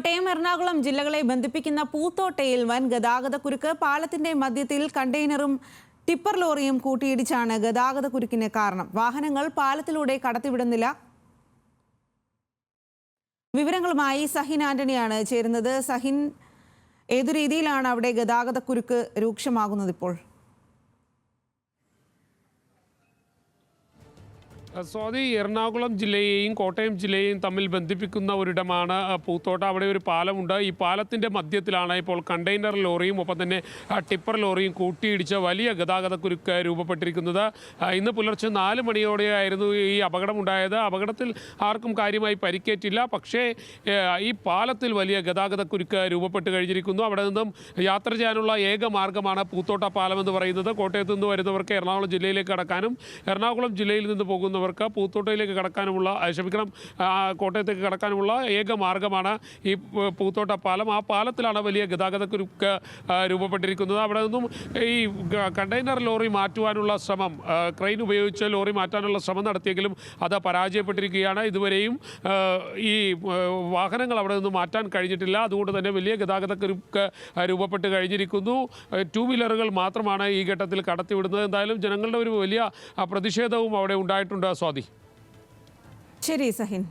കോട്ടയം എറണാകുളം ജില്ലകളെ ബന്ധിപ്പിക്കുന്ന പൂത്തോട്ടയിൽ വൻ ഗതാഗതക്കുരുക്ക്. പാലത്തിന്റെ മധ്യത്തിൽ കണ്ടെയ്നറും ടിപ്പർ ലോറിയും കൂട്ടിയിടിച്ചാണ് ഗതാഗതക്കുരുക്കിന് കാരണം. വാഹനങ്ങൾ പാലത്തിലൂടെ കടത്തിവിടുന്നില്ല. വിവരങ്ങളുമായി സഹിൻ ആന്റണിയാണ് ചേരുന്നത്. സഹിൻ, ഏതു രീതിയിലാണ് അവിടെ ഗതാഗതക്കുരുക്ക് രൂക്ഷമാകുന്നത് ഇപ്പോൾ? സ്വാതി, എറണാകുളം ജില്ലയെയും കോട്ടയം ജില്ലയെയും തമ്മിൽ ബന്ധിപ്പിക്കുന്ന ഒരിടമാണ് പൂത്തോട്ട. അവിടെ ഒരു പാലമുണ്ട്. ഈ പാലത്തിൻ്റെ മധ്യത്തിലാണ് ഇപ്പോൾ കണ്ടെയ്നർ ലോറിയും ഒപ്പം തന്നെ ടിപ്പർ ലോറിയും കൂട്ടിയിടിച്ച് വലിയ ഗതാഗതക്കുരുക്ക് രൂപപ്പെട്ടിരിക്കുന്നത്. ഇന്ന് പുലർച്ചെ 4 മണിയോടെയായിരുന്നു ഈ അപകടമുണ്ടായത്. അപകടത്തിൽ ആർക്കും കാര്യമായി പരിക്കേറ്റില്ല. പക്ഷേ ഈ പാലത്തിൽ വലിയ ഗതാഗതക്കുരുക്ക് രൂപപ്പെട്ട് കഴിഞ്ഞിരിക്കുന്നു. അവിടെ നിന്നും യാത്ര ചെയ്യാനുള്ള ഏക മാർഗ്ഗമാണ് പൂത്തോട്ട പാലം എന്ന് പറയുന്നത്. കോട്ടയത്ത് നിന്ന് വരുന്നവർക്ക് എറണാകുളം ജില്ലയിലേക്ക് കടക്കാനും എറണാകുളം ജില്ലയിൽ നിന്ന് പോകുന്ന പൂത്തോട്ടയിലേക്ക് കടക്കാനുമുള്ള കോട്ടയത്തേക്ക് കടക്കാനുമുള്ള ഏക മാർഗമാണ് ഈ പൂത്തോട്ട പാലം. ആ പാലത്തിലാണ് വലിയ ഗതാഗതക്കുരുക്ക് രൂപപ്പെട്ടിരിക്കുന്നത്. അവിടെ നിന്നും ഈ കണ്ടെയ്നർ ലോറി മാറ്റുവാനുള്ള ശ്രമം, ക്രെയിൻ ഉപയോഗിച്ച് ലോറി മാറ്റാനുള്ള ശ്രമം നടത്തിയെങ്കിലും അത് പരാജയപ്പെട്ടിരിക്കുകയാണ്. ഇതുവരെയും ഈ വാഹനങ്ങൾ അവിടെ നിന്ന് മാറ്റാൻ കഴിഞ്ഞിട്ടില്ല. അതുകൊണ്ട് തന്നെ വലിയ ഗതാഗതക്കുരുക്ക് രൂപപ്പെട്ട് കഴിഞ്ഞിരിക്കുന്നു. 2 വീലറുകൾ മാത്രമാണ് ഈ ഘട്ടത്തിൽ കടത്തിവിടുന്നത്. എന്തായാലും ജനങ്ങളുടെ ഒരു വലിയ പ്രതിഷേധവും അവിടെ ഉണ്ടായിട്ടുണ്ട്. സ്വാതി. ശരി സഹിൻ.